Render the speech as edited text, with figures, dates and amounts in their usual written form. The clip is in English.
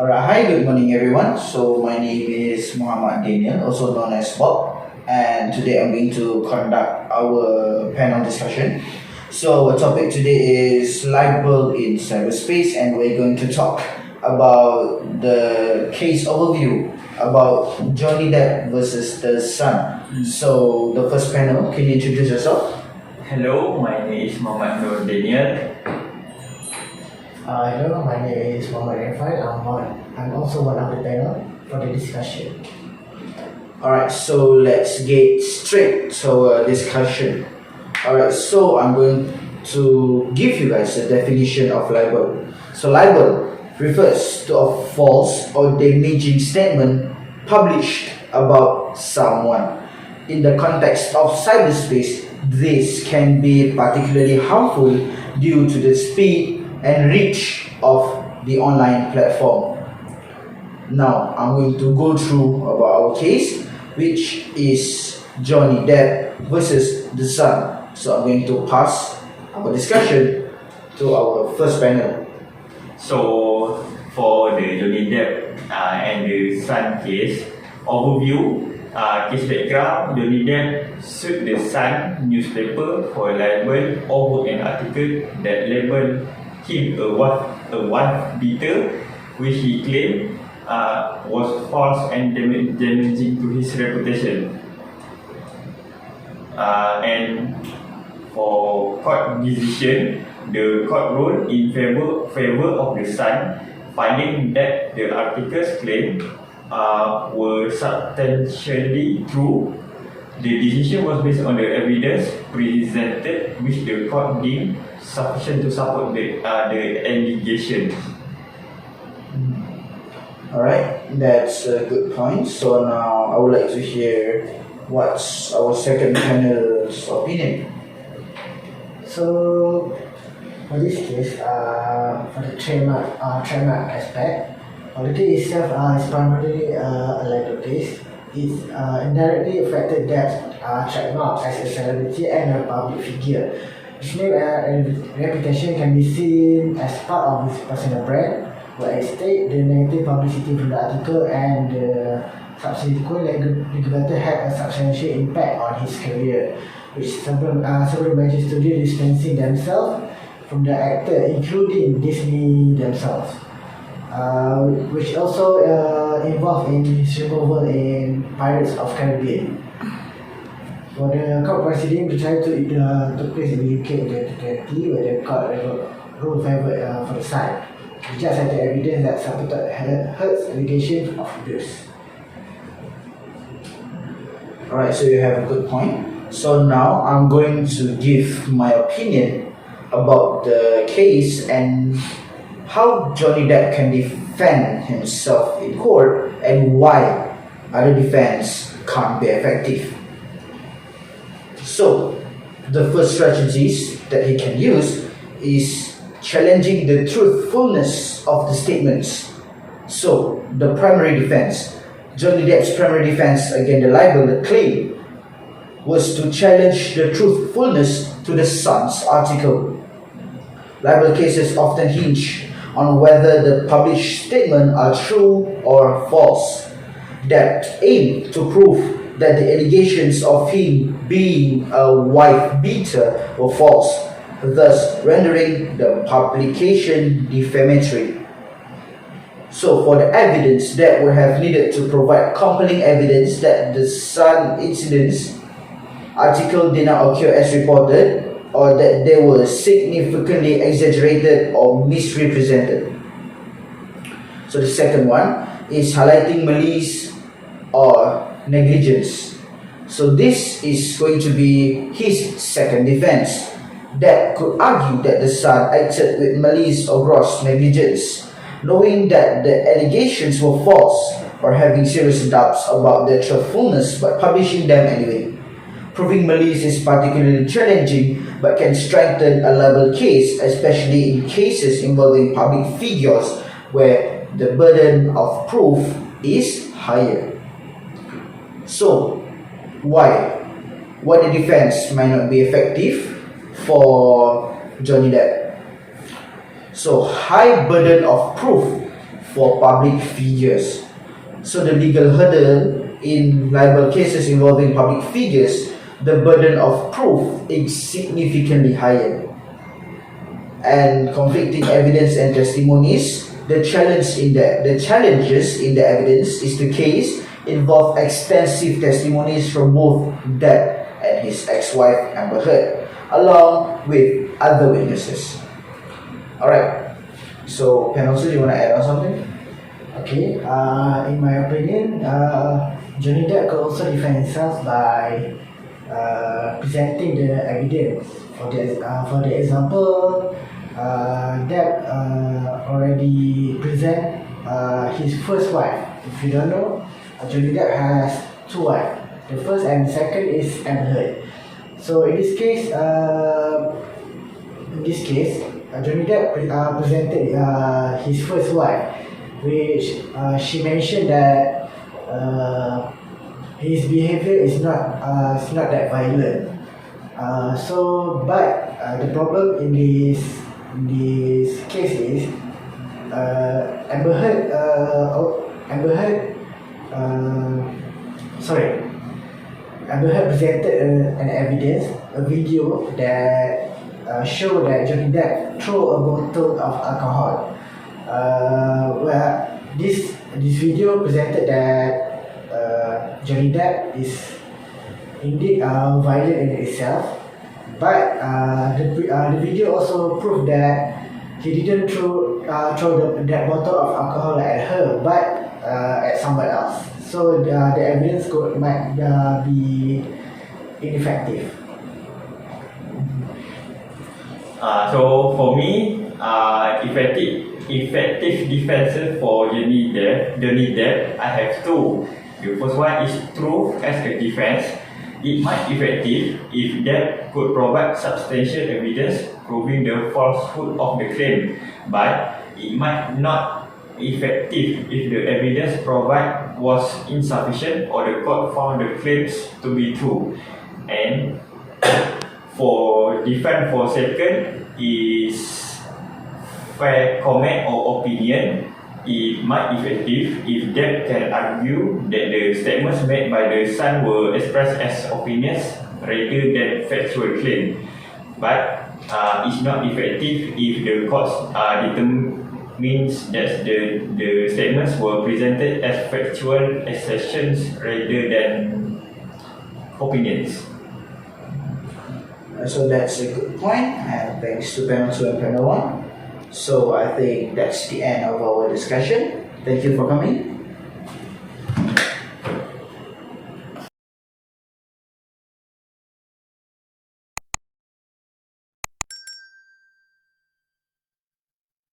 Alright, hi, good morning everyone. So my name is Muhammad Daniel, also known as Bob, and today I'm going to conduct our panel discussion. So our topic today is libel in cyberspace, and we're going to talk about the case overview about Johnny Depp versus the Sun. So the first panel, can you introduce yourself? Hello, my name is Muhammad Nur Daniel. Hello, my name is Muhammad Irfan. I'm also one of the panel for the discussion. Alright, so let's get straight to our discussion. Alright, so I'm going to give you guys a definition of libel. So libel refers to a false or damaging statement published about someone. In the context of cyberspace, this can be particularly harmful due to the speed and reach of the online platform. Now, I'm going to go through about our case, which is Johnny Depp versus the Sun. So I'm going to pass our discussion to our first panel. So, for the Johnny Depp and the Sun case overview, case background, Johnny Depp sued the Sun newspaper for libel over an article that labeled him a wife beater, which he claimed was false and damaging to his reputation. And for court decision, the court ruled in favor of the Sun, finding that the article's claims were substantially true. The decision was based on the evidence presented, which the court deemed sufficient to support the allegations. Alright, that's a good point. So now I would like to hear what's our second panel's opinion. So, for this case, for the trademark aspect, the case itself is primarily a libel case. It indirectly affected Depp's trademark as a celebrity and a public figure. His name and reputation can be seen as part of his personal brand, where it states the negative publicity from the article and the subsequent legal battle had a substantial impact on his career, which several major studios distancing themselves from the actor, including Disney themselves, which also involved in his removal in Pirates of Caribbean. For the court proceeding, the trial took place in the UK in 2020, where the court ruled favor for the side. The judge cited evidence that supported Heard's allegations of abuse. Alright, so you have a good point. So now I'm going to give my opinion about the case and how Johnny Depp can defend himself in court and why other defense can't be effective. So, the first strategies that he can use is challenging the truthfulness of the statements. So, the primary defense, Johnny Depp's primary defense against the libel claim was to challenge the truthfulness to the Sun's article. Libel cases often hinge on whether the published statements are true or false. Depp aimed to prove that the allegations of him being a wife beater were false, thus rendering the publication defamatory. So for the evidence, Depp would have needed to provide compelling evidence that the Sun incidents article did not occur as reported, or that they were significantly exaggerated or misrepresented. So the second one is highlighting malice or negligence. So this is going to be his second defense. That could argue that the Sun acted with malice or gross negligence, knowing that the allegations were false or having serious doubts about their truthfulness but publishing them anyway. Proving malice is particularly challenging but can strengthen a libel case, especially in cases involving public figures where the burden of proof is higher. So, why the defense might not be effective for Johnny Depp? So, high burden of proof for public figures. So the legal hurdle in libel cases involving public figures, the burden of proof is significantly higher. And conflicting evidence and testimonies, the challenges in the evidence is the case involve extensive testimonies from both Depp and his ex-wife Amber Heard, along with other witnesses. Alright, so panel, do you want to add on something? Okay, in my opinion, Johnny Depp could also defend himself by presenting the evidence. For the example, Depp already present his first wife. If you don't know, Johnny Depp has two wives. The first and second is Amber Heard. So in this case, Johnny Depp presented his first wife, which she mentioned that his behavior is not that violent. But the problem in this case is Amber Heard presented an evidence, a video that showed that Johnny Depp threw a bottle of alcohol. Where this video presented that Johnny Depp is indeed violent in itself, but the video also proved that he didn't throw that bottle of alcohol at her, but at someone else. So the evidence might be ineffective. So for me, effective defenses for Johnny Depp, I have two. The first one is truth as a defense. It might be effective if Depp could provide substantial evidence proving the falsehood of the claim, but it might not be effective if the evidence provided was insufficient or the court found the claims to be true. And for defense for second is fair comment or opinion. It might be effective if Depp can argue that the statements made by the son were expressed as opinions rather than factual claim. But it's not effective if the court determines that the statements were presented as factual assertions rather than opinions. So that's a good point, and thanks to panel 2 and panel 1. So I think that's the end of our discussion. Thank you for coming.